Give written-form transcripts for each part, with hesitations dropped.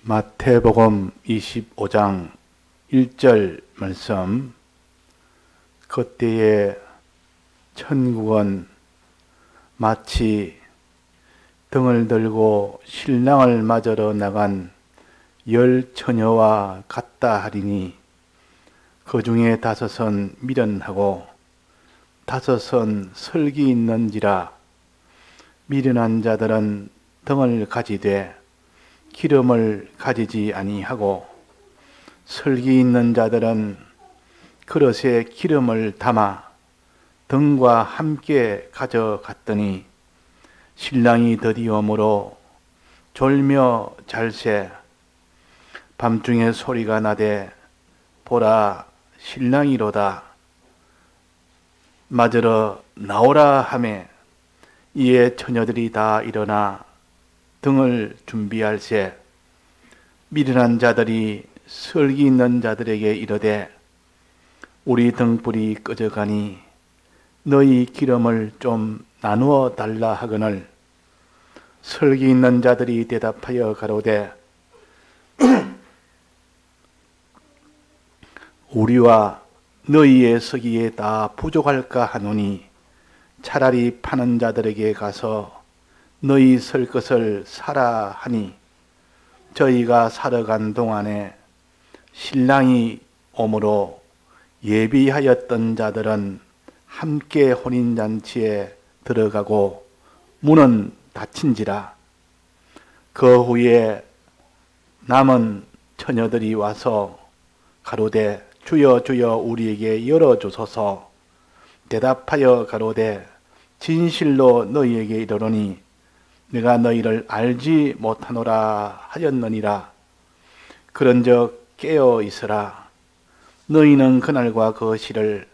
마태복음 25장 1절 말씀. 그때에 천국은 마치 등을 들고 신랑을 맞으러 나간 10 처녀와 같다 하리니 그 중에 5은 미련하고 5은 설기 있는지라. 미련한 자들은 등을 가지되 기름을 가지지 아니하고 설기 있는 자들은 그릇에 기름을 담아 등과 함께 가져갔더니 신랑이 드디어 오므로 졸며 잘새 밤중에 소리가 나되 보라 신랑이로다 맞으러 나오라 하매 이에 처녀들이 다 일어나 등을 준비할새 미련한 자들이 설기 있는 자들에게 이르되 우리 등불이 꺼져가니 너희 기름을 좀 나누어 달라 하거늘 설기 있는 자들이 대답하여 가로되 우리와 너희의 서기에 다 부족할까 하노니 차라리 파는 자들에게 가서 너희 설 것을 사라 하니 저희가 사러 간 동안에 신랑이 오므로 예비하였던 자들은 함께 혼인잔치에 들어가고 문은 닫힌지라. 그 후에 남은 처녀들이 와서 가로되 주여 주여 우리에게 열어주소서. 대답하여 가로되 진실로 너희에게 이르노니 내가 너희를 알지 못하노라 하였느니라. 그런즉 깨어 있으라. 너희는 그날과 그 시를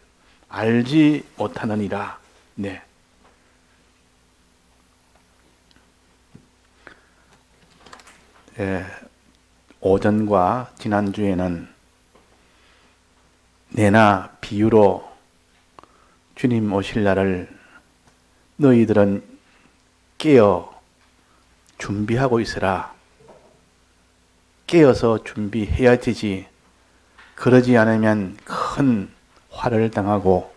알지 못하느니라. 네. 오전과 지난주에는 내나 비유로 주님 오실 날을 너희들은 깨어 준비하고 있으라. 깨어서 준비해야 되지. 그러지 않으면 큰 화를 당하고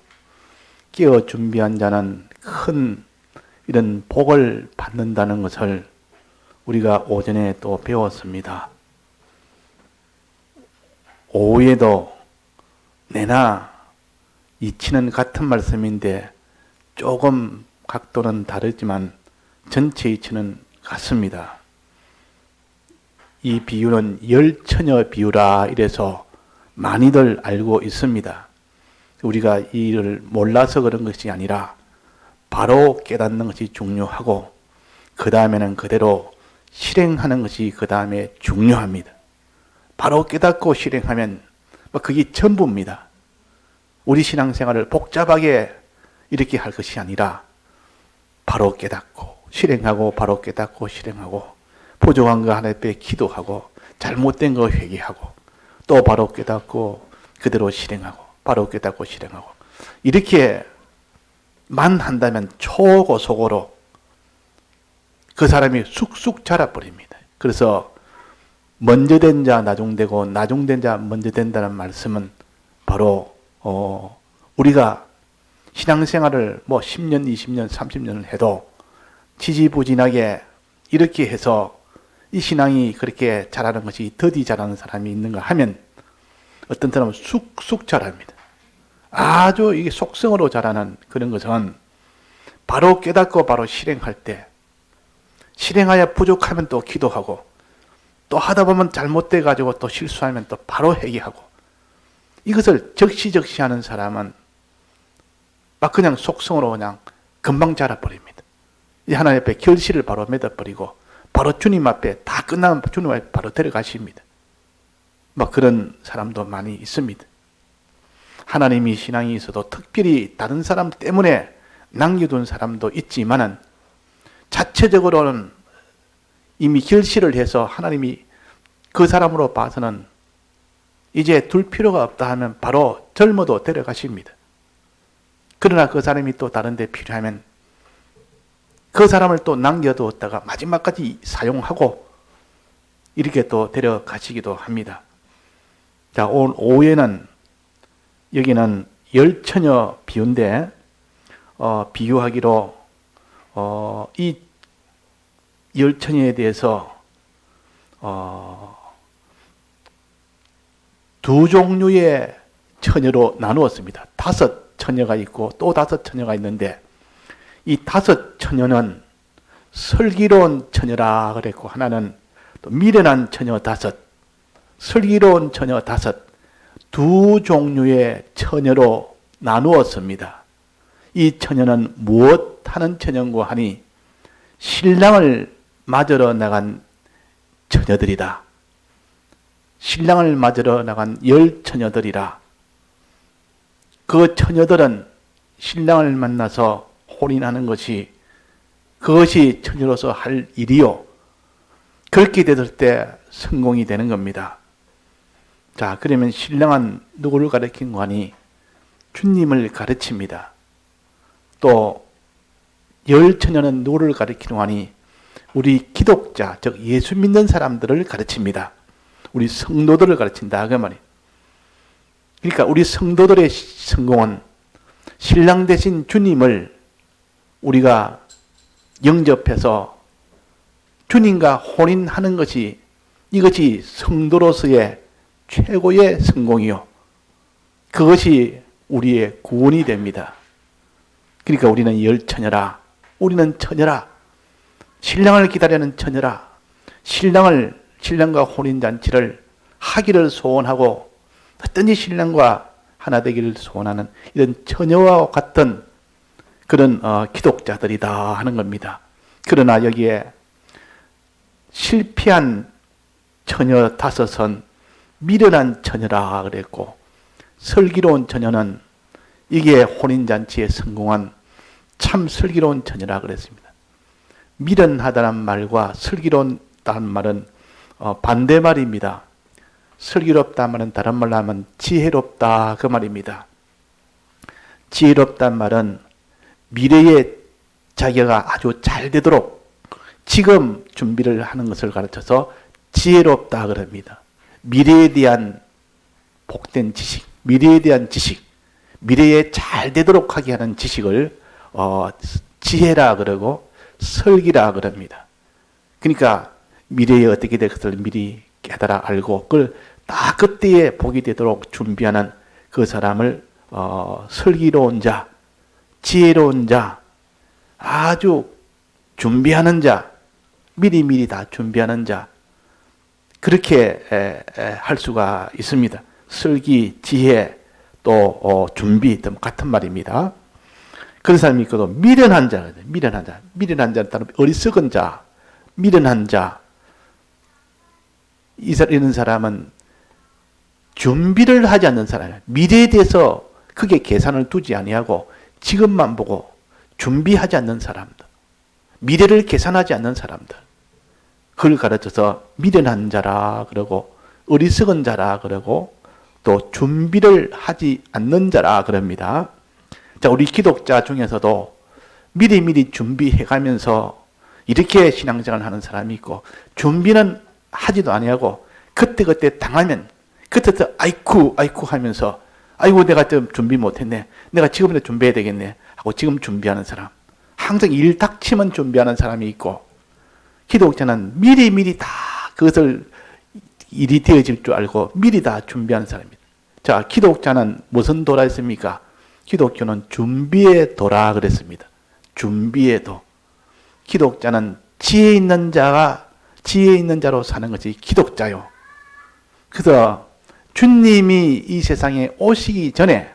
깨어 준비한 자는 큰 이런 복을 받는다는 것을 우리가 오전에 또 배웠습니다. 오후에도 내나 이치는 같은 말씀인데 조금 각도는 다르지만 전체 이치는 같습니다. 이 비유는 10 처녀 비유라 이래서 많이들 알고 있습니다. 우리가 이 일을 몰라서 그런 것이 아니라 바로 깨닫는 것이 중요하고 그 다음에는 그대로 실행하는 것이 그 다음에 중요합니다. 바로 깨닫고 실행하면 그게 전부입니다. 우리 신앙생활을 복잡하게 이렇게 할 것이 아니라 바로 깨닫고 실행하고 바로 깨닫고 실행하고 부족한 거 하나 앞에 기도하고 잘못된 거 회개하고 또 바로 깨닫고 그대로 실행하고 바로 깨닫고 실행하고 이렇게만 한다면 초고속으로 그 사람이 쑥쑥 자라버립니다. 그래서 먼저 된 자 나중되고 나중된 자 먼저 된다는 말씀은 바로 우리가 신앙생활을 10년, 20년, 30년을 해도 지지부진하게 이렇게 해서 이 신앙이 그렇게 자라는 것이 더디 자라는 사람이 있는가 하면 어떤 사람은 쑥쑥 자랍니다. 아주 이게 속성으로 자라는 그런 것은 바로 깨닫고 바로 실행할 때 실행하여 부족하면 또 기도하고 또 하다 보면 잘못돼 가지고 또 실수하면 또 바로 회개하고 이것을 적시적시하는 사람은 막 그냥 속성으로 그냥 금방 자라버립니다. 하나님 앞에 결실을 바로 맺어버리고 바로 주님 앞에 다 끝나면 주님 앞에 바로 데려가십니다. 막 그런 사람도 많이 있습니다. 하나님이 신앙이 있어도 특별히 다른 사람 때문에 남겨둔 사람도 있지만은 자체적으로는 이미 결실을 해서 하나님이 그 사람으로 봐서는 이제 둘 필요가 없다 하면 바로 젊어도 데려가십니다. 그러나 그 사람이 또 다른 데 필요하면 그 사람을 또 남겨두었다가 마지막까지 사용하고 이렇게 또 데려가시기도 합니다. 자, 오늘 오후에는 여기는 열처녀 비유인데 비유하기로 이 열처녀에 대해서 두 종류의 처녀로 나누었습니다. 5처녀가 있고 또 5처녀가 있는데 이 5처녀는 슬기로운 처녀라 그랬고 하나는 또 미련한 처녀 5, 슬기로운 처녀 5, 두 종류의 처녀로 나누었습니다. 이 처녀는 무엇 하는 처녀인고 하니 신랑을 맞으러 나간 처녀들이다. 신랑을 맞으러 나간 열처녀들이라. 그 처녀들은 신랑을 만나서 혼인하는 것이 그것이 처녀로서 할 일이요. 그렇게 됐을 때 성공이 되는 겁니다. 자, 그러면 신랑은 누구를 가르치는 하니 주님을 가르칩니다. 또 열처녀는 누구를 가르치는 하니 우리 기독자, 즉 예수 믿는 사람들을 가르칩니다. 우리 성도들을 가르친다 그 말이에요. 그러니까 우리 성도들의 성공은 신랑 대신 주님을 우리가 영접해서 주님과 혼인하는 것이 이것이 성도로서의 최고의 성공이요. 그것이 우리의 구원이 됩니다. 그러니까 우리는 열처녀라. 우리는 처녀라. 신랑을 기다리는 처녀라. 신랑과 혼인잔치를 하기를 소원하고 어떤지 신랑과 하나 되기를 소원하는 이런 처녀와 같은 그런 기독자들이다 하는 겁니다. 그러나 여기에 실패한 처녀 5은 미련한 처녀라 그랬고 슬기로운 처녀는 이게 혼인잔치에 성공한 참 슬기로운 처녀라 그랬습니다. 미련하다는 말과 슬기로운다는 말은 반대말입니다. 슬기롭다는 말은 다른 말로 하면 지혜롭다 그 말입니다. 지혜롭다는 말은 미래에 자기가 아주 잘 되도록 지금 준비를 하는 것을 가르쳐서 지혜롭다 그럽니다. 미래에 대한 복된 지식, 미래에 대한 지식, 미래에 잘 되도록 하게 하는 지식을 지혜라 그러고 설기라 그럽니다. 그러니까 미래에 어떻게 될 것을 미리 깨달아 알고 그걸 딱 그때에 복이 되도록 준비하는 그 사람을 슬기로운 자, 지혜로운 자, 아주 준비하는 자, 미리미리 다 준비하는 자, 그렇게 할 수가 있습니다. 슬기, 지혜, 또 준비 등 같은 말입니다. 그런 사람이 있거든. 미련한 자, 미련한 자, 미련한 자는 따로 어리석은 자, 미련한 자. 이런 사람은 준비를 하지 않는 사람이에요. 미래에 대해서 크게 계산을 두지 아니하고 지금만 보고 준비하지 않는 사람들, 미래를 계산하지 않는 사람들, 그걸 가르쳐서 미련한 자라 그러고 어리석은 자라 그러고 또 준비를 하지 않는 자라 그럽니다. 자, 우리 기독자 중에서도 미리미리 준비해가면서 이렇게 신앙생활을 하는 사람이 있고 준비는 하지도 아니하고 그때그때 당하면 그때부터 아이쿠 하면서 아이고 내가 좀 준비 못했네, 내가 지금부터 준비해야 되겠네 하고 지금 준비하는 사람, 항상 일 닥치면 준비하는 사람이 있고, 기독자는 미리미리 다 그것을 일이 되어질 줄 알고 미리 다 준비하는 사람입니다. 자, 기독자는 무슨 도라 했습니까? 기독교는 준비의 도라 그랬습니다. 준비의 도. 기독자는 지혜 있는 자로 사는 것이 기독자요. 그래서 주님이 이 세상에 오시기 전에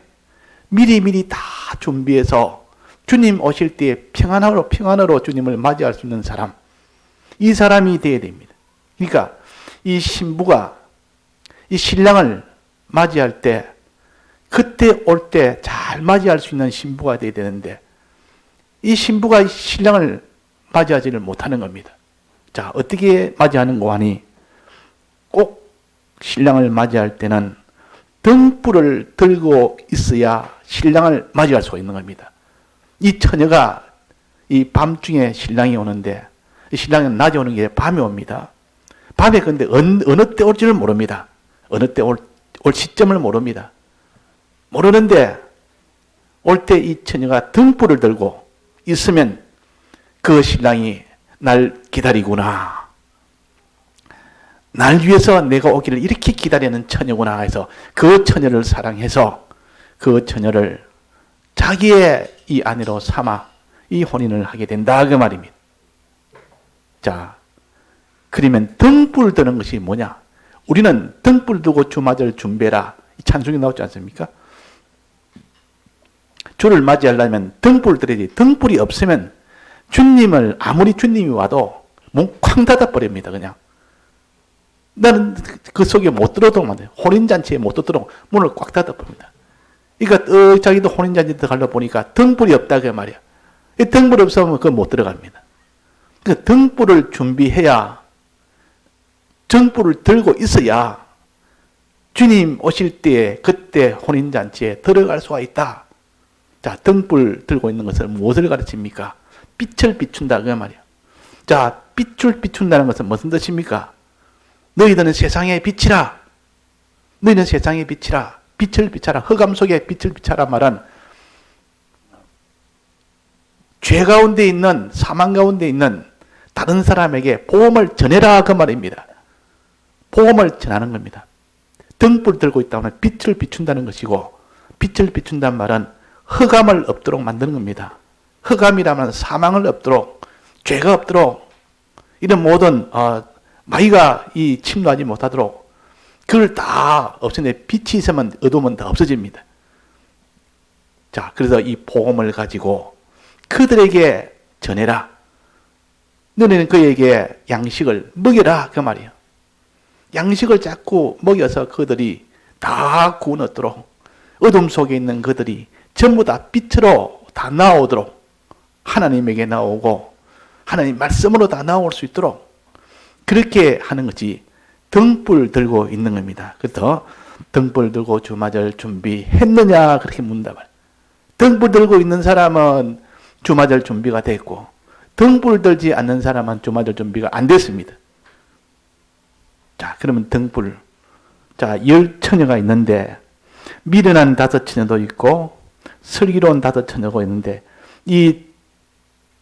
미리미리 다 준비해서 주님 오실 때에 평안으로 주님을 맞이할 수 있는 사람, 이 사람이 되어야 됩니다. 그러니까 이 신부가 이 신랑을 맞이할 때 그때 올 때 잘 맞이할 수 있는 신부가 되어야 되는데 이 신부가 신랑을 맞이하지를 못하는 겁니다. 자, 어떻게 맞이하는고 하니 꼭 신랑을 맞이할 때는 등불을 들고 있어야 신랑을 맞이할 수가 있는 겁니다. 이 처녀가 이 밤중에 신랑이 오는데, 이 신랑은 낮에 오는 게 밤에 옵니다. 밤에 근데 어느 때 올지를 모릅니다. 어느 때 올 시점을 모릅니다. 모르는데 올 때 이 처녀가 등불을 들고 있으면 그 신랑이 날 기다리구나. 날 위해서 내가 오기를 이렇게 기다리는 처녀구나 해서 그 처녀를 사랑해서 그 처녀를 자기의 이 아내로 삼아 이 혼인을 하게 된다 그 말입니다. 자, 그러면 등불 드는 것이 뭐냐? 우리는 등불 두고 주맞을 준비해라. 찬송이 나오지 않습니까? 주를 맞이하려면 등불 들어야지. 등불이 없으면 주님을 아무리 주님이 와도 문 쾅 닫아버립니다. 그냥. 나는 그 속에 못 들어오도록 만들어요. 혼인잔치에 못 들어오도록 문을 꽉 닫아버립니다. 그러니까 자기도 혼인잔치 들어가려 보니까 등불이 없다 그 말이야. 이 등불 없으면 그거 못 들어갑니다. 그 등불을 준비해야 등불을 들고 있어야 주님 오실 때에 그때 혼인잔치에 들어갈 수가 있다. 자, 등불 들고 있는 것은 무엇을 가르칩니까? 빛을 비춘다 그 말이야. 자, 빛을 비춘다는 것은 무슨 뜻입니까? 너희들은 세상의 빛이라. 너희는 세상의 빛이라. 빛을 비춰라. 흑암 속에 빛을 비춰라 말은 죄 가운데 있는 사망 가운데 있는 다른 사람에게 복음을 전해라 그 말입니다. 복음을 전하는 겁니다. 등불 들고 있다면 빛을 비춘다는 것이고 빛을 비춘다는 말은 흑암을 없도록 만드는 겁니다. 흑암이라면 사망을 없도록 죄가 없도록 이런 모든 마귀가 이 침노하지 못하도록 그걸 다 없애내 빛이 있으면 어둠은 다 없어집니다. 자, 그래서 이 복음을 가지고 그들에게 전해라. 너네는 그에게 양식을 먹여라 그 말이에요. 양식을 자꾸 먹여서 그들이 다 구원 얻도록 어둠 속에 있는 그들이 전부 다 빛으로 다 나오도록 하나님에게 나오고 하나님 말씀으로 다 나올 수 있도록 그렇게 하는 것이 등불 들고 있는 겁니다. 그래서 등불 들고 주맞을 준비했느냐 그렇게 묻는다 말이에요. 등불 들고 있는 사람은 주맞을 준비가 됐고 등불 들지 않는 사람은 주맞을 준비가 안 됐습니다. 자, 그러면 등불. 자, 10처녀가 있는데 미련한 5처녀도 있고 슬기로운 5처녀가 있는데 이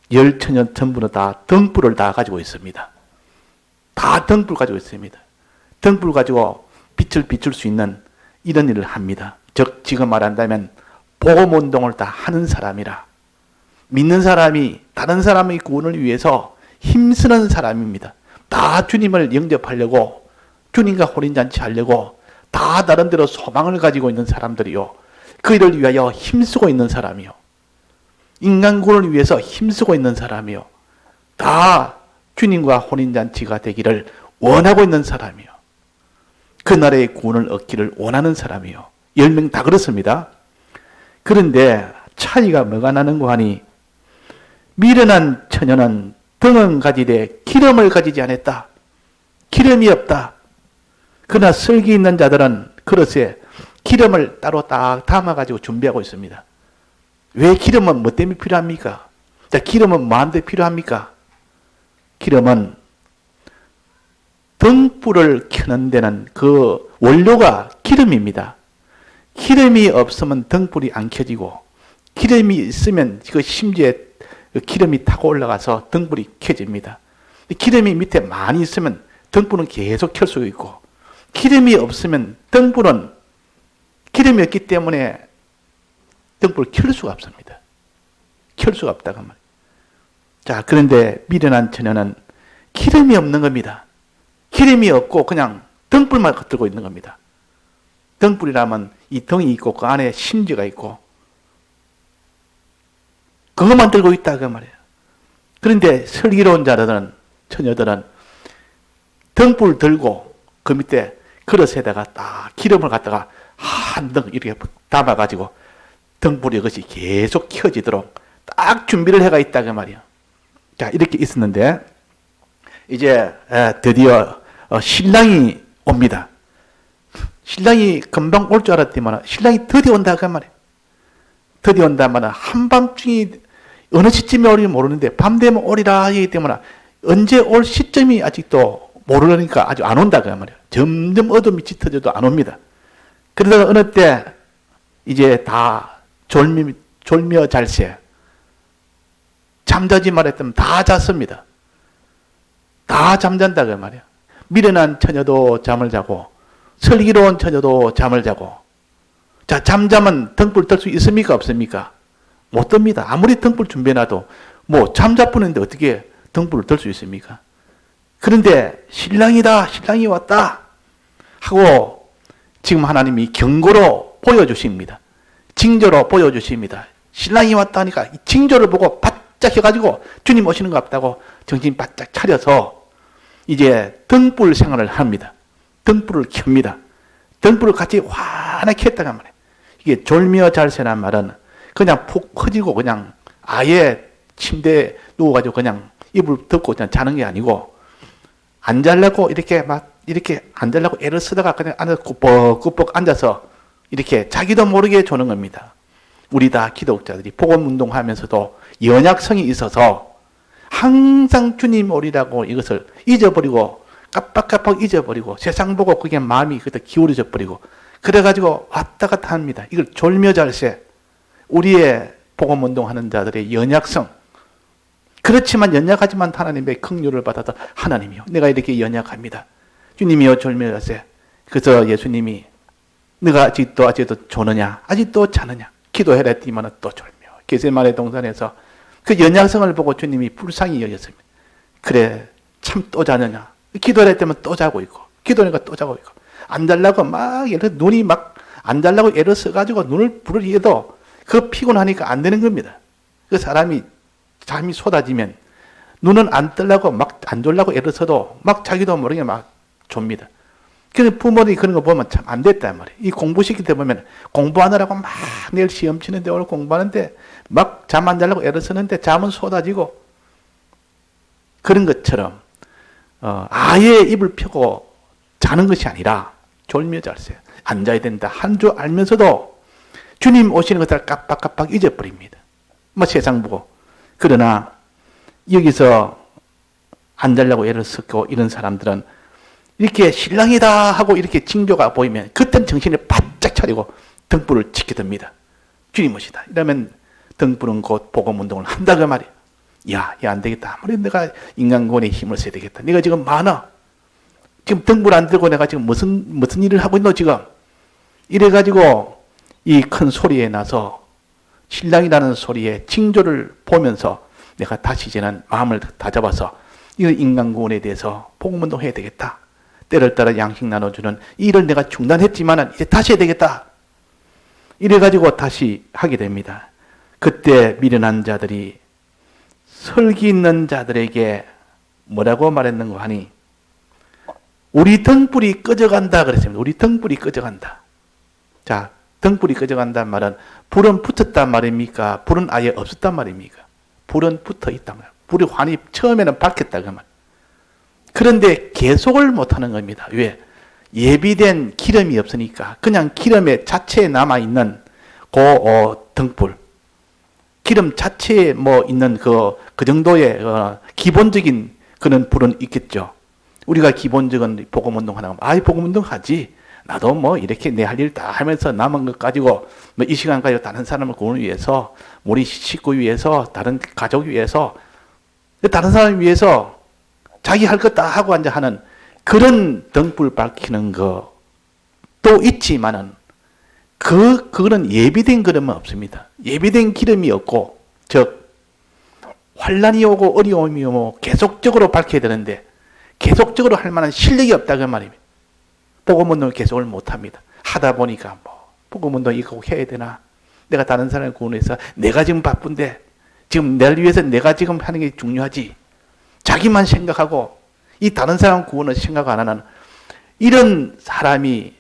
10처녀 전부는 다 등불을 다 가지고 있습니다. 다 등불 가지고 있습니다. 등불 가지고 빛을 비출 수 있는 이런 일을 합니다. 즉 지금 말한다면 복음운동을 다 하는 사람이라 믿는 사람이 다른 사람의 구원을 위해서 힘쓰는 사람입니다. 다 주님을 영접하려고 주님과 혼인잔치 하려고 다 나름대로 소망을 가지고 있는 사람들이요. 그 일을 위하여 힘쓰고 있는 사람이요. 인간 구원을 위해서 힘쓰고 있는 사람이요. 다 주님과 혼인잔치가 되기를 원하고 있는 사람이요. 그 나라의 구원을 얻기를 원하는 사람이요. 10명 다 그렇습니다. 그런데 차이가 뭐가 나는고 하니 미련한 처녀는 등은 가지되 기름을 가지지 않았다. 기름이 없다. 그러나 슬기 있는 자들은 그릇에 기름을 따로 딱 담아가지고 준비하고 있습니다. 왜 기름은 뭐 때문에 필요합니까? 자, 기름은 뭐한테 필요합니까? 기름은 등불을 켜는 데는 그 원료가 기름입니다. 기름이 없으면 등불이 안 켜지고 기름이 있으면 그 심지에 기름이 타고 올라가서 등불이 켜집니다. 기름이 밑에 많이 있으면 등불은 계속 켤 수 있고 기름이 없으면 등불은 기름이 없기 때문에 등불을 켤 수가 없습니다. 켤 수가 없다고 말이에요. 자, 그런데 미련한 처녀는 기름이 없는 겁니다. 기름이 없고 그냥 등불만 들고 있는 겁니다. 등불이라면 이 등이 있고 그 안에 심지가 있고 그것만 들고 있다 그 말이에요. 그런데 슬기로운 자들은 처녀들은 등불 들고 그 밑에 그릇에다가 딱 기름을 갖다가 한 등 이렇게 담아가지고 등불이 이것이 계속 켜지도록 딱 준비를 해가 있다 그 말이에요. 자, 이렇게 있었는데 이제 드디어 신랑이 옵니다. 신랑이 금방 올 줄 알았더니만 신랑이 드디어 온다 그 말이에요. 드디어 온다면 한밤중이 어느 시점에 올지 모르는데 밤 되면 오리라 하기 때문에 언제 올 시점이 아직도 모르니까 아주 안 온다 그 말이에요. 점점 어둠이 짙어져도 안 옵니다. 그러다가 어느 때 이제 다 졸며 잘세, 잠자지 말했더니 다 잤습니다. 다 잠잔다 그 말이에요. 미련한 처녀도 잠을 자고 슬기로운 처녀도 잠을 자고. 자, 잠자면 등불 뜰 수 있습니까 없습니까? 못 뜹니다. 아무리 등불 준비해놔도 뭐 잠자뿐인데 어떻게 등불을 뜰 수 있습니까? 그런데 신랑이다, 신랑이 왔다 하고 지금 하나님이 경고로 보여주십니다. 징조로 보여주십니다. 신랑이 왔다니까 이 징조를 보고 바짝 해가지고 주님 오시는 것 같다고 정신 바짝 차려서 이제 등불 생활을 합니다. 등불을 켭니다. 등불을 같이 환하게 켰다가 말이에요. 이게 졸며 잘새란 말은 그냥 푹 퍼지고 그냥 아예 침대에 누워가지고 그냥 이불 덮고 그냥 자는 게 아니고 안 자려고 이렇게 안 자려고 애를 쓰다가 그냥 앉아서 꾸벅꾸벅 앉아서 이렇게 자기도 모르게 조는 겁니다. 우리 다 기독자들이 복음 운동하면서도 연약성이 있어서 항상 주님 오리라고 이것을 잊어버리고 깜빡깜빡 잊어버리고 세상 보고 그게 마음이 그때 기울어져 버리고 그래가지고 왔다 갔다 합니다. 이걸 졸며잘세, 우리의 복음 운동하는 자들의 연약성. 그렇지만 연약하지만 하나님의 긍휼을 받아서 하나님이요, 내가 이렇게 연약합니다. 주님이요 졸며잘세. 그래서 예수님이 네가 아직도 조느냐, 아직도 자느냐, 기도해라 했더니만 또 졸며. 겟세마네 동산에서 그 연약성을 보고 주님이 불쌍히 여겼습니다. 그래 참 또 자느냐, 기도를 했더니 또 자고 있고, 기도하니까 또 자고 있고, 안 자려고 막 눈이 막 안 자려고 애를 써가지고 눈을 부르기도 그 피곤하니까 안 되는 겁니다. 그 사람이 잠이 쏟아지면 눈은 안 뜨려고 막 안 졸라고 애를 써도 막 자기도 모르게 막 좁니다. 그래서 부모들이 그런 거 보면 참 안 됐단 말이에요. 이 공부시킬 때 보면 공부하느라고 막 내일 시험 치는데 오늘 공부하는데 막 잠 안 자려고 애를 쓰는데 잠은 쏟아지고 그런 것처럼 아예 입을 펴고 자는 것이 아니라 졸며 잘세, 앉아야 된다 한 줄 알면서도 주님 오시는 것을 깜빡깜빡 잊어버립니다. 뭐 세상 보고. 그러나 여기서 안 자려고 애를 쓰고 이런 사람들은 이렇게 신랑이다 하고 이렇게 징조가 보이면 그때는 정신을 바짝 차리고 등불을 지게 됩니다. 주님 오시다 이러면 등불은 곧 복음 운동을 한다 그 말이에요. 야, 안 되겠다. 아무리 내가 인간권에 힘을 써야 되겠다. 내가 지금 많아. 지금 등불 안 들고 내가 지금 무슨 일을 하고 있노 지금. 이래가지고 이 큰 소리에 나서 신랑이라는 소리에 징조를 보면서 내가 다시 이제는 마음을 다잡아서 이 인간구원에 대해서 복음 운동해야 되겠다. 때를 따라 양식 나눠주는 이 일을 내가 중단했지만 이제 다시 해야 되겠다. 이래가지고 다시 하게 됩니다. 그때 미련한 자들이 설기 있는 자들에게 뭐라고 말했는가 하니 우리 등불이 꺼져간다 그랬습니다. 우리 등불이 꺼져간다. 자, 등불이 꺼져간다는 말은 불은 붙었단 말입니까? 불은 아예 없었단 말입니까? 불은 붙어 있단 말이에요. 불이 환히 처음에는 밝혔다 그 말. 그런데 계속을 못하는 겁니다. 왜? 예비된 기름이 없으니까 그냥 기름의 자체에 남아있는 등불, 기름 자체에 뭐 있는 그 정도의 기본적인 그런 불은 있겠죠. 우리가 기본적인 복음운동 하나 하면 복음운동 하지. 나도 뭐 이렇게 내 할 일 다 하면서 남은 것 가지고 뭐 이 시간 가지고 다른 사람을 구원을 위해서, 우리 식구 위해서, 다른 가족 위해서, 다른 사람 위해서 자기 할 것 다 하고 앉아 하는 그런 등불 밝히는 거 또 있지만은 그거는 예비된 기름은 없습니다. 예비된 기름이 없고, 즉 환란이 오고 어려움이 오고 계속적으로 밝혀야 되는데 계속적으로 할 만한 실력이 없다 그 말입니다. 복음운동을 계속을 못합니다. 하다 보니까 뭐 복음운동 이거 꼭 해야 되나? 내가 다른 사람을 구원해서 내가 지금 바쁜데 지금 나를 위해서 내가 지금 하는 게 중요하지. 자기만 생각하고 이 다른 사람 구원을 생각 안 하는 이런 사람이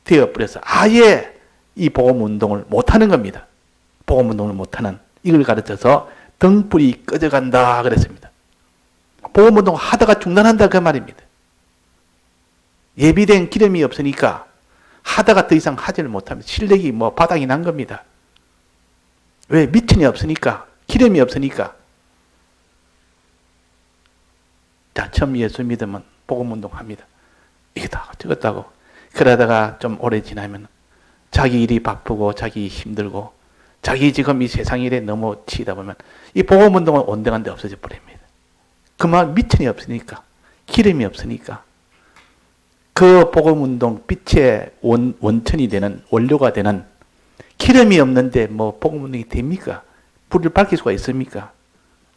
되어버려서 아예 이 복음운동을 못하는 겁니다. 복음운동을 못하는, 이걸 가르쳐서 등불이 꺼져간다 그랬습니다. 복음운동 하다가 중단한다 그 말입니다. 예비된 기름이 없으니까 하다가 더 이상 하지를 못하면 실력이 뭐 바닥이 난 겁니다. 왜? 미천이 없으니까, 기름이 없으니까. 자, 처음 예수 믿으면 복음운동 합니다. 이거다 저거다고. 그러다가 좀 오래 지나면 자기 일이 바쁘고 자기 힘들고 자기 지금 이 세상 일에 너무 치이다 보면 이 복음운동은 온데간데 없어져 버립니다. 그만 미천이 없으니까, 기름이 없으니까. 그 복음운동 빛의 원천이 되는, 원료가 되는 기름이 없는데 뭐 복음운동이 됩니까? 불을 밝힐 수가 있습니까?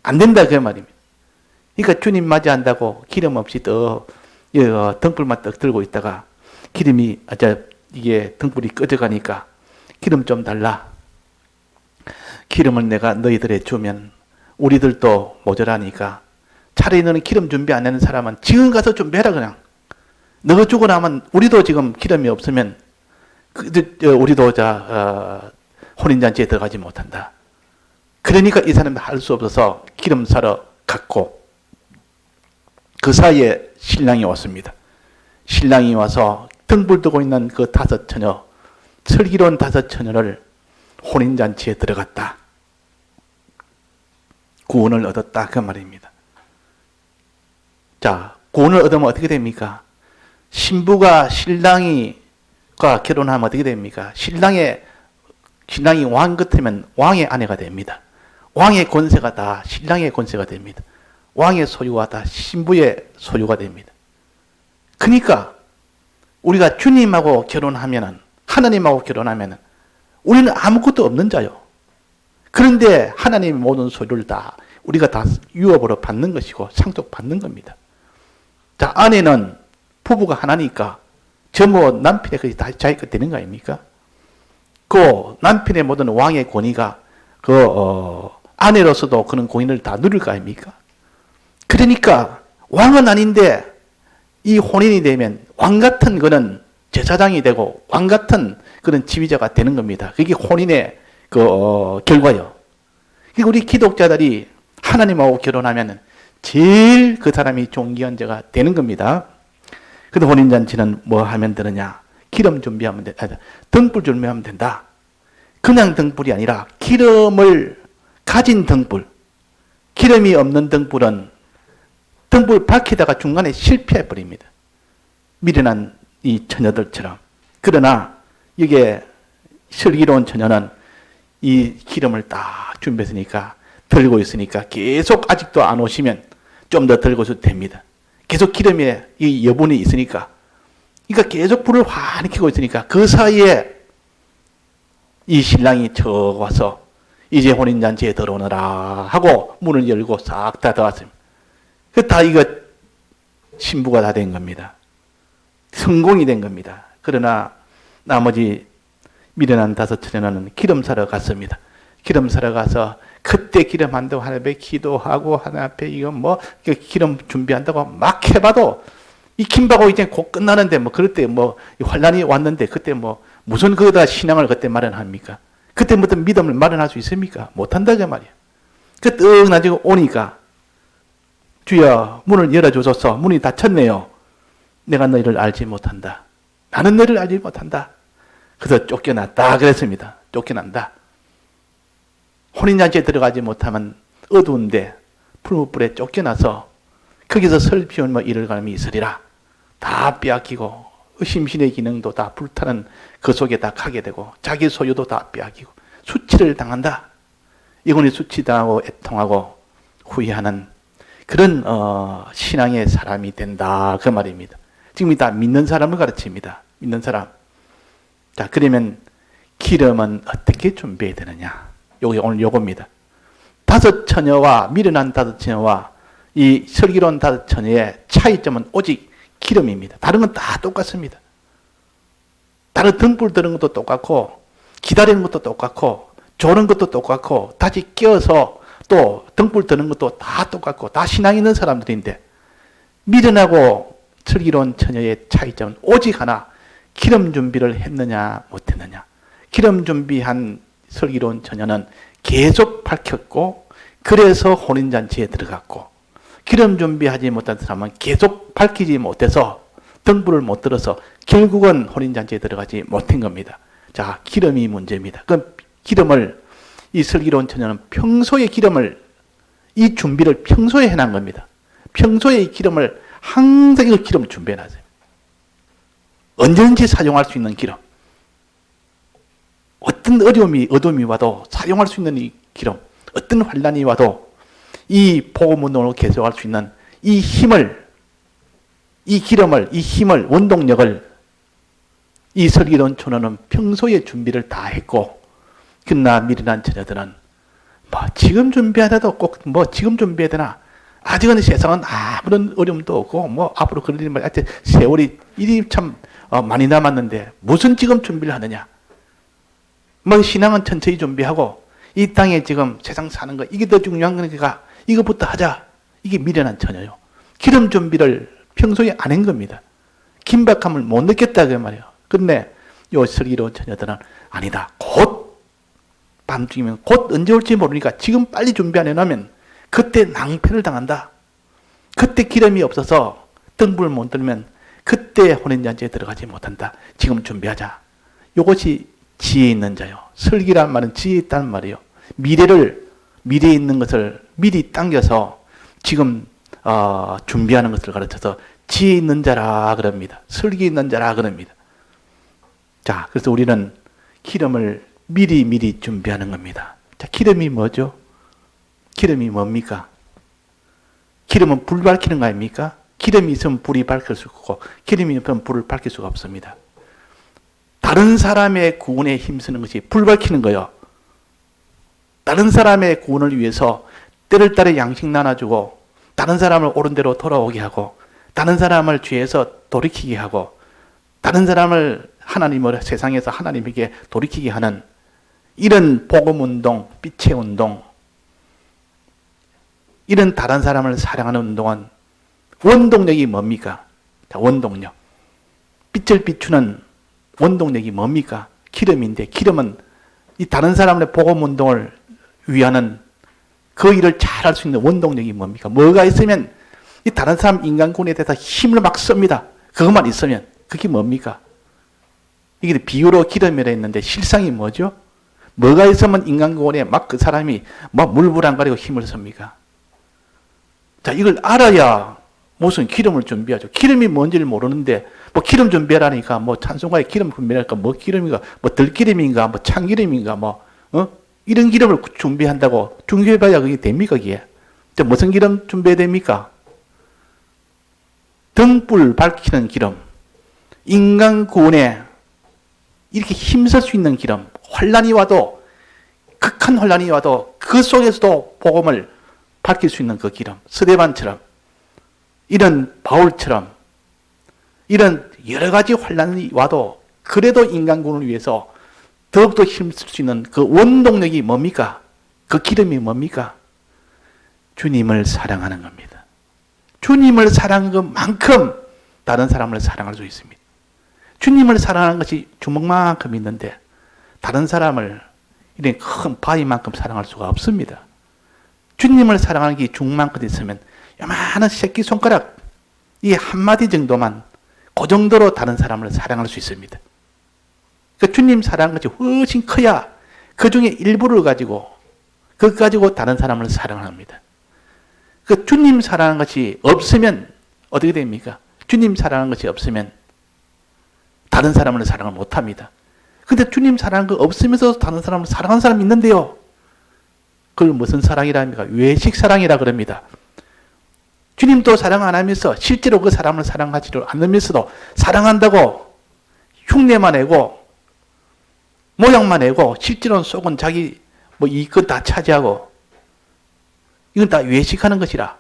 안 된다 그 말입니다. 그러니까 주님 맞이한다고 기름 없이 등불만 떡 들고 있다가 기름이 이게 등불이 꺼져가니까 기름 좀 달라. 기름을 내가 너희들에 주면 우리들도 모자라니까 차라리 너는 기름 준비 안 하는 사람은 지금 가서 준비해라 그냥. 너가 주고 나면 우리도 지금 기름이 없으면 우리도 혼인잔치에 들어가지 못한다. 그러니까 이 사람이 할 수 없어서 기름 사러 갔고 그 사이에 신랑이 왔습니다. 신랑이 와서 등불 두고 있는 그 5처녀, 슬기로운 5처녀를 혼인잔치에 들어갔다. 구원을 얻었다 그 말입니다. 자, 구원을 얻으면 어떻게 됩니까? 신부가 신랑이가 결혼하면 어떻게 됩니까? 신랑이 왕 같으면 왕의 아내가 됩니다. 왕의 권세가 다 신랑의 권세가 됩니다. 왕의 소유가 다 신부의 소유가 됩니다. 그러니까 우리가 주님하고 결혼하면은, 하나님하고 결혼하면은 우리는 아무것도 없는 자요. 그런데 하나님의 모든 소유를 다 우리가 다 유업으로 받는 것이고 상속받는 겁니다. 자, 아내는 부부가 하나니까 전부 남편의 것이 다 자기 것 되는 거 아닙니까? 그 남편의 모든 왕의 권위가 아내로서도 그런 권위를 다 누릴 거 아닙니까? 그러니까 왕은 아닌데 이 혼인이 되면 왕 같은 그는 제사장이 되고 왕 같은 그런 지휘자가 되는 겁니다. 그게 혼인의 결과요. 그러니까 우리 기독자들이 하나님하고 결혼하면 제일 그 사람이 존귀한 자가 되는 겁니다. 근데 혼인잔치는 뭐 하면 되느냐? 기름 준비하면 등불 준비하면 된다. 그냥 등불이 아니라 기름을 가진 등불. 기름이 없는 등불은 등불 밝히다가 중간에 실패해 버립니다. 미련한 이 처녀들처럼. 그러나 이게 슬기로운 처녀는 이 기름을 딱 준비했으니까 들고 있으니까 계속 아직도 안 오시면 좀 더 들고 있어도 됩니다. 계속 기름에 이 여분이 있으니까. 그러니까 계속 불을 환히 켜고 있으니까 그 사이에 이 신랑이 와서 이제 혼인잔치에 들어오너라 하고 문을 열고 싹 다 들어왔습니다. 그 다 이거 신부가 다 된 겁니다. 성공이 된 겁니다. 그러나 나머지 미련한 5처녀는 기름 사러 갔습니다. 기름 사러 가서 그때 기름 한다고 하나님 앞에 기도하고 하나님 앞에 이거 뭐 기름 준비한다고 막 해봐도 익힌다고 이제 곧 끝나는데 뭐 그럴 때 뭐 환란이 왔는데 그때 뭐 무슨 거기다 신앙을 그때 마련합니까? 그때부터 믿음을 마련할 수 있습니까? 못한다 그 말이야. 그 떡 나중에 오니까 주여 문을 열어주소서. 문이 닫혔네요. 내가 너희를 알지 못한다. 나는 너희를 알지 못한다. 그래서 쫓겨났다 그랬습니다. 쫓겨난다. 혼인잔치에 들어가지 못하면 어두운데 풀무불에 쫓겨나서 거기서 설피운 뭐 이를 감이 있으리라. 다 빼앗기고 심신의 기능도 다 불타는 그 속에 다 가게 되고 자기 소유도 다 빼앗기고 수치를 당한다. 이혼이 수치당하고 애통하고 후회하는 그런 신앙의 사람이 된다 그 말입니다. 지금 다 믿는 사람을 가르칩니다. 믿는 사람. 자, 그러면 기름은 어떻게 준비해야 되느냐? 요게 오늘 요겁니다. 5처녀와 미련한 5처녀와 이 슬기로운 5처녀의 차이점은 오직 기름입니다. 다른 건 다 똑같습니다. 다른 등불 드는 것도 똑같고 기다리는 것도 똑같고 조는 것도 똑같고 다시 끼어서 또 등불 드는 것도 다 똑같고 다 신앙 있는 사람들인데 미련하고 슬기로운 처녀의 차이점은 오직 하나, 기름 준비를 했느냐 못했느냐. 기름 준비한 슬기로운 처녀는 계속 밝혔고 그래서 혼인잔치에 들어갔고 기름 준비하지 못한 사람은 계속 밝히지 못해서 등불을 못 들어서 결국은 혼인잔치에 들어가지 못한 겁니다. 자, 기름이 문제입니다. 그럼 기름을 이 슬기로운 처녀는 평소에 기름을 이 준비를 평소에 해놓은 겁니다. 평소에 이 기름을 항상 이거 기름 준비해놨어요. 언제든지 사용할 수 있는 기름. 어떤 어둠이 와도 사용할 수 있는 이 기름, 어떤 환난이 와도 이 복음 운동으로 계속할 수 있는 이 힘을, 이 기름을, 이 힘을, 원동력을 이 설기로운 촌원은 평소에 준비를 다 했고, 그러나 미련한 처녀들은 지금 준비하더라도 꼭 지금 준비해야 되나? 아직은 세상은 아무런 어려움도 없고 앞으로 그럴 일만 하여튼 세월이 일이 참 많이 남았는데 무슨 지금 준비를 하느냐? 신앙은 천천히 준비하고 이 땅에 지금 세상 사는 거 이게 더 중요한 거니까 이것부터 하자. 이게 미련한 처녀요. 기름 준비를 평소에 안 한 겁니다. 긴박함을 못 느꼈다 그 말이에요. 근데 요 슬기로운 처녀들은 아니다. 곧 밤중이면 곧 언제 올지 모르니까 지금 빨리 준비 안 해놓으면 그때 낭패를 당한다. 그때 기름이 없어서 등불 못 들면 그때 혼인잔치에 들어가지 못한다. 지금 준비하자. 이것이 지혜 있는 자요. 설기란 말은 지혜 있다는 말이에요. 미래에 있는 것을 미리 당겨서 지금 준비하는 것을 가르쳐서 지혜 있는 자라 그럽니다. 설기 있는 자라 그럽니다. 자, 그래서 우리는 기름을 미리 준비하는 겁니다. 자, 기름이 뭐죠? 기름이 뭡니까? 기름은 불 밝히는 거 아닙니까? 기름이 있으면 불이 밝힐 수 없고 기름이 없으면 불을 밝힐 수가 없습니다. 다른 사람의 구원에 힘쓰는 것이 불 밝히는 거예요. 다른 사람의 구원을 위해서 때를 따라 양식 나눠주고 다른 사람을 옳은 대로 돌아오게 하고 다른 사람을 죄에서 돌이키게 하고 다른 사람을 하나님을 세상에서 하나님에게 돌이키게 하는 이런 복음운동, 빛의 운동, 이런 다른 사람을 사랑하는 운동은 원동력이 뭡니까? 자, 원동력. 빛을 비추는 원동력이 뭡니까? 기름인데 기름은 이 다른 사람의 복음운동을 위하는 그 일을 잘할 수 있는 원동력이 뭡니까? 뭐가 있으면 이 다른 사람 인간군에 대해서 힘을 막 씁니다. 그것만 있으면 그게 뭡니까? 이게 비유로 기름이라 했는데 실상이 뭐죠? 뭐가 있으면 인간군에 막 그 사람이 물불 안 가리고 힘을 씁니까? 자, 이걸 알아야 무슨 기름을 준비하죠. 기름이 뭔지를 모르는데 기름 준비하라니까 찬송가에 기름 준비하니까 기름인가 들기름인가 참기름인가 이런 기름을 준비한다고 준비해봐야 그게 됩니까 그게? 자, 무슨 기름 준비해야 됩니까? 등불 밝히는 기름, 인간 구원에 이렇게 힘쓸 수 있는 기름, 환난이 와도 극한 환난이 와도 그 속에서도 복음을 밝힐 수 있는 그 기름, 스데반처럼 이런 바울처럼 이런 여러 가지 환난이 와도 그래도 인간 구원을 위해서 더욱더 힘쓸 수 있는 그 원동력이 뭡니까? 그 기름이 뭡니까? 주님을 사랑하는 겁니다. 주님을 사랑한 것만큼 다른 사람을 사랑할 수 있습니다. 주님을 사랑하는 것이 주먹만큼 있는데 다른 사람을 이런 큰 바위만큼 사랑할 수가 없습니다. 주님을 사랑하는 게 중만큼 있으면 요만한 새끼손가락 이 한마디 정도만 그 정도로 다른 사람을 사랑할 수 있습니다. 그러니까 주님 사랑한 것이 훨씬 커야 그 중에 일부를 가지고 그거 가지고 다른 사람을 사랑합니다. 그 주님 사랑하는 것이 없으면 어떻게 됩니까? 주님 사랑하는 것이 없으면 다른 사람을 사랑을 못합니다. 근데 주님 사랑하는 거 없으면서 다른 사람을 사랑하는 사람이 있는데요. 그걸 무슨 사랑이라 합니까? 외식 사랑이라 그럽니다. 주님도 사랑 안 하면서 실제로 그 사람을 사랑하지 않으면서도 사랑한다고 흉내만 내고 모양만 내고 실제로는 속은 자기 이것 다 차지하고 이건 다 외식하는 것이라.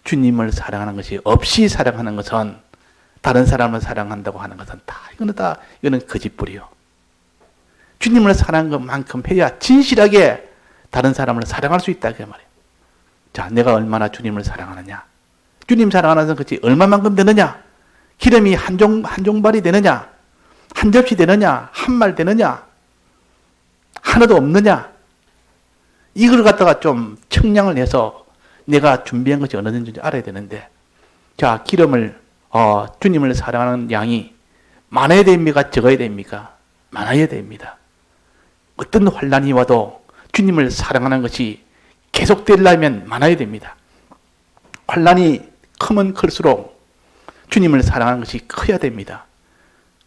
주님을 사랑하는 것이 없이 사랑하는 것은 다른 사람을 사랑한다고 하는 것은 이거는 거짓불이요. 주님을 사랑한 것만큼 해야 진실하게 다른 사람을 사랑할 수 있다 그 말이에요. 자, 내가 얼마나 주님을 사랑하느냐? 주님 사랑하는 것이 얼마만큼 되느냐? 기름이 한 종발이 되느냐? 한 접시 되느냐? 한 말 되느냐? 하나도 없느냐? 이걸 갖다가 좀 청량을 해서 내가 준비한 것이 어느 정도인지 알아야 되는데, 자, 기름을 주님을 사랑하는 양이 많아야 됩니까? 적어야 됩니까? 많아야 됩니다. 어떤 환난이 와도 주님을 사랑하는 것이 계속되려면 많아야 됩니다. 환난이 크면 클수록 주님을 사랑하는 것이 커야 됩니다.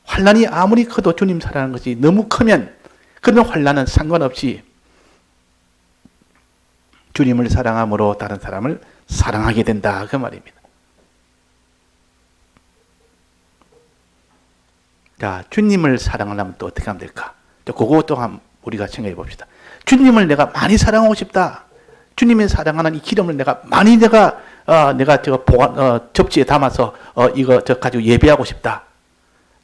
환난이 아무리 커도 주님 사랑하는 것이 너무 크면 그런 환난은 상관없이 주님을 사랑함으로 다른 사람을 사랑하게 된다 그 말입니다. 자, 주님을 사랑하려면 또 어떻게 하면 될까? 그거 또한 우리가 생각해 봅시다. 주님을 내가 많이 사랑하고 싶다. 주님의 사랑하는 이 기름을 내가 많이 내가 접시에 담아서 이거 가지고 예배하고 싶다.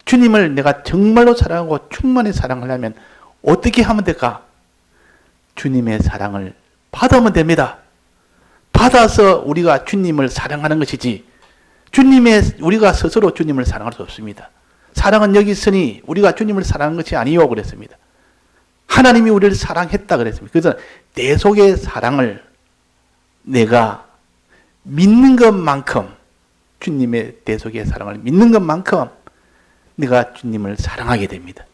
주님을 내가 정말로 사랑하고 충만히 사랑하려면 어떻게 하면 될까? 주님의 사랑을 받으면 됩니다. 받아서 우리가 주님을 사랑하는 것이지 우리가 스스로 주님을 사랑할 수 없습니다. 사랑은 여기 있으니 우리가 주님을 사랑한 것이 아니요 그랬습니다. 하나님이 우리를 사랑했다 그랬습니다. 그래서 내 속의 사랑을 내가 믿는 것만큼 주님의 내 속의 사랑을 믿는 것만큼 내가 주님을 사랑하게 됩니다.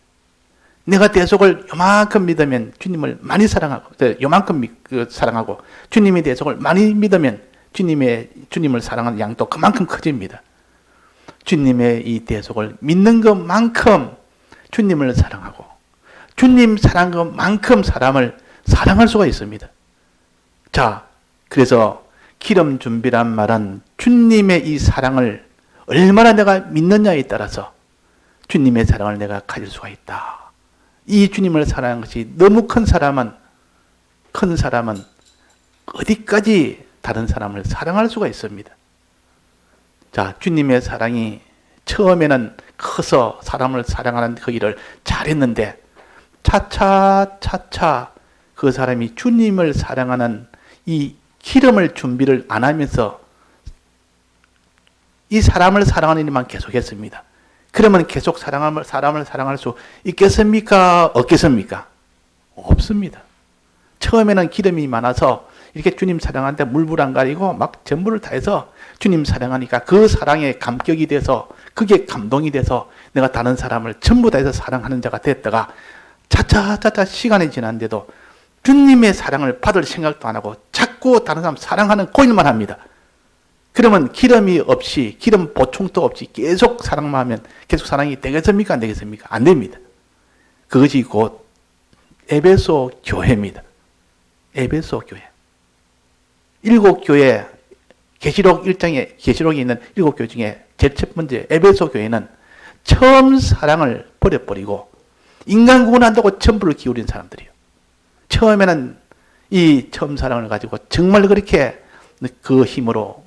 내가 내 속을 요만큼 믿으면 주님을 많이 사랑하고 요만큼 사랑하고 주님의 내 속을 많이 믿으면 주님을 사랑하는 양도 그만큼 커집니다. 주님의 이 대속을 믿는 것만큼 주님을 사랑하고 주님 사랑한 것만큼 사람을 사랑할 수가 있습니다. 자, 그래서 기름 준비란 말은 주님의 이 사랑을 얼마나 내가 믿느냐에 따라서 주님의 사랑을 내가 가질 수가 있다. 이 주님을 사랑하는 것이 너무 큰 사람은 어디까지 다른 사람을 사랑할 수가 있습니다. 자, 주님의 사랑이 처음에는 커서 사람을 사랑하는 그 일을 잘했는데 차차 그 사람이 주님을 사랑하는 이 기름을 준비를 안 하면서 이 사람을 사랑하는 일만 계속했습니다. 그러면 계속 사람을 사랑할 수 있겠습니까? 없겠습니까? 없습니다. 처음에는 기름이 많아서 이렇게 주님 사랑하는데 물불 안 가리고 막 전부를 다해서 주님 사랑하니까 그 사랑에 감격이 돼서 그게 감동이 돼서 내가 다른 사람을 전부 다해서 사랑하는 자가 됐다가 차차 시간이 지났는데도 주님의 사랑을 받을 생각도 안 하고 자꾸 다른 사람 사랑하는 고일만 합니다. 그러면 기름이 없이 기름 보충도 없이 계속 사랑만 하면 계속 사랑이 되겠습니까? 안 되겠습니까? 안 됩니다. 그것이 곧 에베소 교회입니다. 에베소 교회. 7교회 계시록 1장에 계시록에 있는 7교회 중에 제일 첫 번째 에베소 교회는 처음 사랑을 버려버리고 인간 구원한다고 전부를 기울인 사람들이에요. 처음에는 이 처음 사랑을 가지고 정말 그렇게 그 힘으로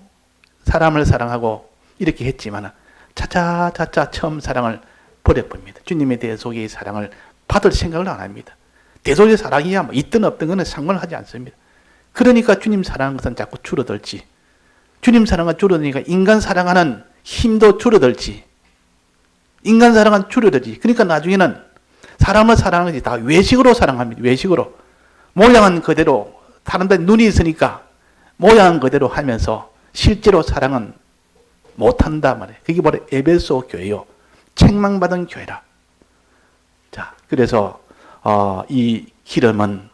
사람을 사랑하고 이렇게 했지만 차차 처음 사랑을 버려버립니다. 주님의 대속의 사랑을 받을 생각을 안 합니다. 대속의 사랑이야 뭐 있든 없든 거는 상관하지 않습니다. 그러니까 주님 사랑하는 것은 자꾸 줄어들지. 주님 사랑은 줄어드니까 인간 사랑하는 힘도 줄어들지. 인간 사랑은 줄어들지. 그러니까 나중에는 사람을 사랑하는 것이 다 외식으로 사랑합니다. 외식으로. 모양은 그대로 사람들 눈이 있으니까 모양은 그대로 하면서 실제로 사랑은 못한다 말이에요. 그게 바로 에베소 교회요. 책망받은 교회라. 자, 그래서 이 기름은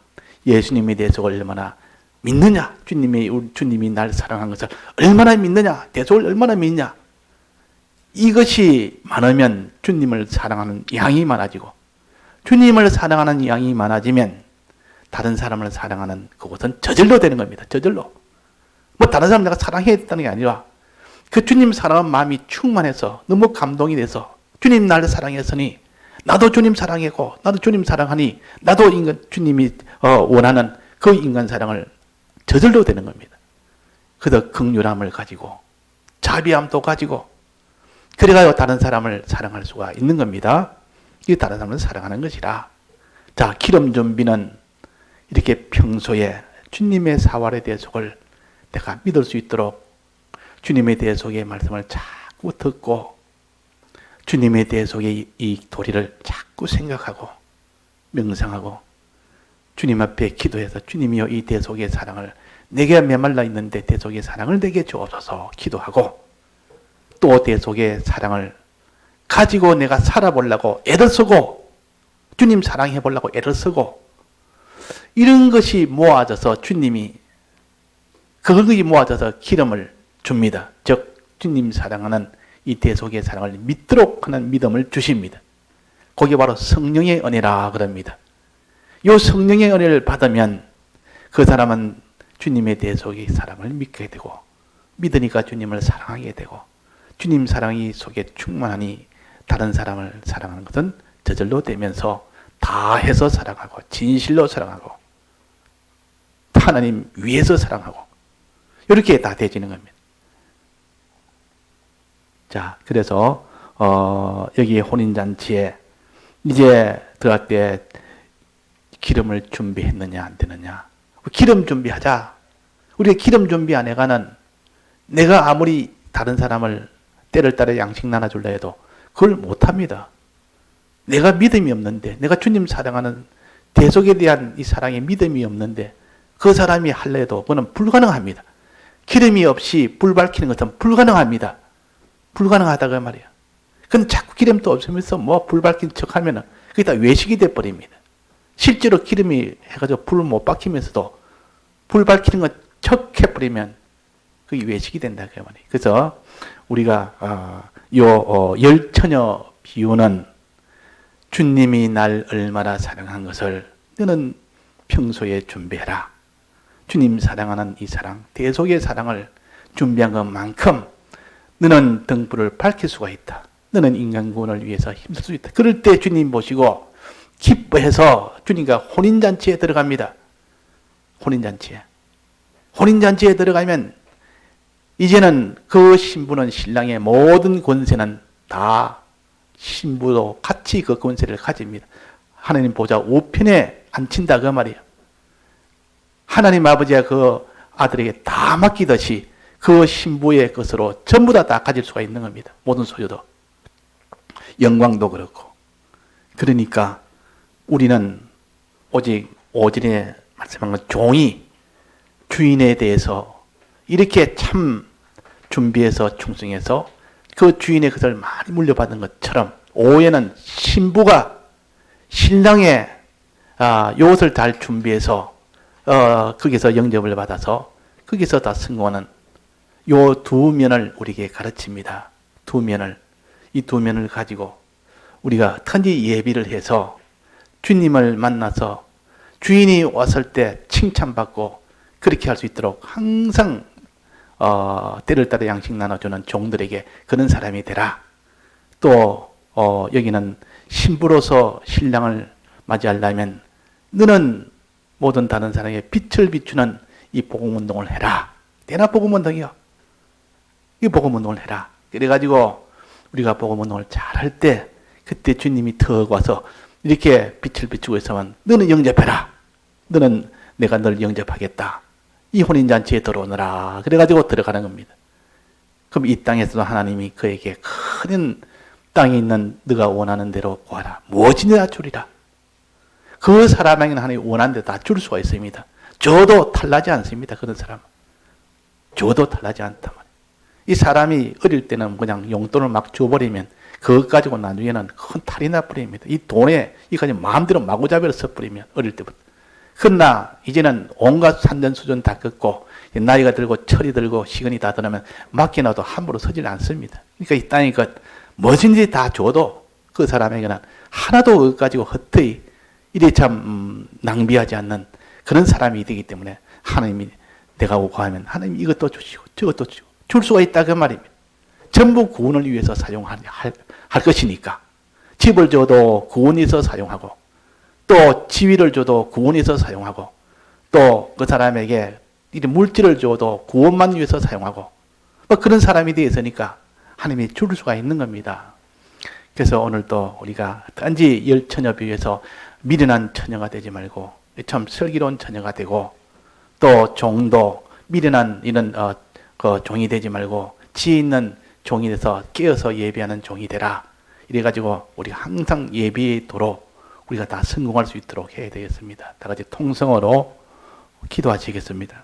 예수님에 대해서 얼마나 믿느냐, 주님이 날 사랑한 것을 얼마나 믿느냐, 대속을 얼마나 믿느냐. 이것이 많으면 주님을 사랑하는 양이 많아지고, 주님을 사랑하는 양이 많아지면 다른 사람을 사랑하는 그것은 저절로 되는 겁니다. 저절로. 뭐 다른 사람 내가 사랑했다는 게 아니라 그 주님 사랑한 마음이 충만해서 너무 감동이 돼서 주님 나를 사랑했으니 나도 주님 사랑했고 나도 주님 사랑하니 나도 주님이 원하는 그 인간 사랑을 저절로 되는 겁니다. 그래서 긍휼함을 가지고 자비함도 가지고 그래가지고 다른 사람을 사랑할 수가 있는 겁니다. 이게 다른 사람을 사랑하는 것이라. 자, 기름 준비는 이렇게 평소에 주님의 사활의 대속을 내가 믿을 수 있도록 주님의 대속의 말씀을 자꾸 듣고 주님의 대속의 이 도리를 자꾸 생각하고 명상하고 주님 앞에 기도해서 주님이여 이 대속의 사랑을 내게 메말라 있는데 대속의 사랑을 내게 주옵소서 기도하고 또 대속의 사랑을 가지고 내가 살아보려고 애를 쓰고 주님 사랑해 보려고 애를 쓰고 이런 것이 모아져서 주님이 그것이 모아져서 기름을 줍니다. 즉 주님 사랑하는 이 대속의 사랑을 믿도록 하는 믿음을 주십니다. 그게 바로 성령의 은혜라 그럽니다. 이 성령의 은혜를 받으면 그 사람은 주님의 대속의 사랑을 믿게 되고, 믿으니까 주님을 사랑하게 되고, 주님 사랑이 속에 충만하니 다른 사람을 사랑하는 것은 저절로 되면서 다해서 사랑하고, 진실로 사랑하고, 하나님 위해서 사랑하고, 이렇게 다 되지는 겁니다. 자, 그래서 여기 혼인잔치에 이제 들어갈 때 기름을 준비했느냐 안 되느냐. 기름 준비하자. 우리가 기름 준비 안 해가는, 내가 아무리 다른 사람을 때를 따라 양식 나눠줄라 해도 그걸 못합니다. 내가 믿음이 없는데, 내가 주님 사랑하는 대속에 대한 이 사랑에 믿음이 없는데 그 사람이 할래 해도 그건 불가능합니다. 기름이 없이 불 밝히는 것은 불가능합니다. 불가능하다고 말이야. 그건 자꾸 기름도 없으면서 뭐 불 밝힌 척 하면은 그게 다 외식이 돼버립니다. 실제로 기름이 해가지고 불을 못 밝히면서도 불 밝히는 것 척 해버리면 그게 외식이 된다. 그 말이에요. 그래서 우리가 열처녀 비유는 주님이 날 얼마나 사랑한 것을 너는 평소에 준비해라. 주님 사랑하는 이 사랑, 대속의 사랑을 준비한 것만큼 너는 등불을 밝힐 수가 있다. 너는 인간 구원을 위해서 힘쓸 수 있다. 그럴 때 주님 보시고 기뻐해서 주님과 혼인잔치에 들어갑니다. 혼인잔치에 들어가면 이제는 그 신부는 신랑의 모든 권세는 다 신부도 같이 그 권세를 가집니다. 하나님 보좌 우편에 앉힌다 그 말이에요. 하나님 아버지가 그 아들에게 다 맡기듯이 그 신부의 것으로 전부 다 가질 수가 있는 겁니다. 모든 소유도. 영광도 그렇고. 그러니까 우리는 오직 오전에 말씀한 것, 종이 주인에 대해서 이렇게 참 준비해서 충성해서 그 주인의 것을 많이 물려받은 것처럼, 오후에는 신부가 신랑의 요옷을 잘 준비해서 거기서 영접을 받아서 거기서 다 성공하는 요 두 면을 우리에게 가르칩니다. 두 면을. 이 두 면을 가지고 우리가 편히 예비를 해서 주님을 만나서 주인이 왔을 때 칭찬받고 그렇게 할 수 있도록 항상 때를 따라 양식 나눠주는 종들에게 그런 사람이 되라. 또 여기는 신부로서 신랑을 맞이하려면 너는 모든 다른 사람에게 빛을 비추는 이 복음운동을 해라. 내나 복음운동이요. 이 복음운동을 해라. 그래가지고 우리가 복음운동을 잘할 때 그때 주님이 더 와서 이렇게 빛을 비추고 있으면 너는 영접해라. 너는 내가 널 영접하겠다. 이 혼인잔치에 들어오너라. 그래가지고 들어가는 겁니다. 그럼 이 땅에서도 하나님이 그에게 큰 땅에 있는 네가 원하는 대로 구하라. 무엇이나 주리라. 그 사람에게는 하나님이 원하는 대로 다 줄 수가 있습니다. 줘도 탈나지 않습니다. 그런 사람은. 줘도 탈나지 않단 말이에요. 이 사람이 어릴 때는 그냥 용돈을 막 줘버리면 그것 가지고 나중에는 큰 탈이 나버립니다. 이 돈에 이까지 마음대로 마구잡이로 써버리면 어릴 때부터. 그러나 이제는 온갖 산전수전 다 긋고 나이가 들고 철이 들고 시간이 다 들으면 맡겨놔도 함부로 서질 않습니다. 그러니까 이 땅의 것 뭐든지 다 줘도 그 사람에게는 하나도 그것 가지고 헛되이 이래 참 낭비하지 않는 그런 사람이 되기 때문에 하나님이 내가 구하면 하나님 이것도 주시고 저것도 주시고 줄 수가 있다 그 말입니다. 전부 구원을 위해서 사용할 것이니까. 집을 줘도 구원해서 사용하고, 또 지위를 줘도 구원해서 사용하고, 또 그 사람에게 물질을 줘도 구원만 위해서 사용하고, 뭐 그런 사람이 되어 있으니까 하나님이 줄 수가 있는 겁니다. 그래서 오늘도 우리가 단지 열처녀 비유에서 미련한 처녀가 되지 말고 참 슬기로운 처녀가 되고, 또 종도 미련한 이런 그 종이 되지 말고 지혜 있는 종이 돼서 깨어서 예비하는 종이 되라. 이래가지고 우리가 항상 예비도록 우리가 다 성공할 수 있도록 해야 되겠습니다. 다 같이 통성어로 기도하시겠습니다.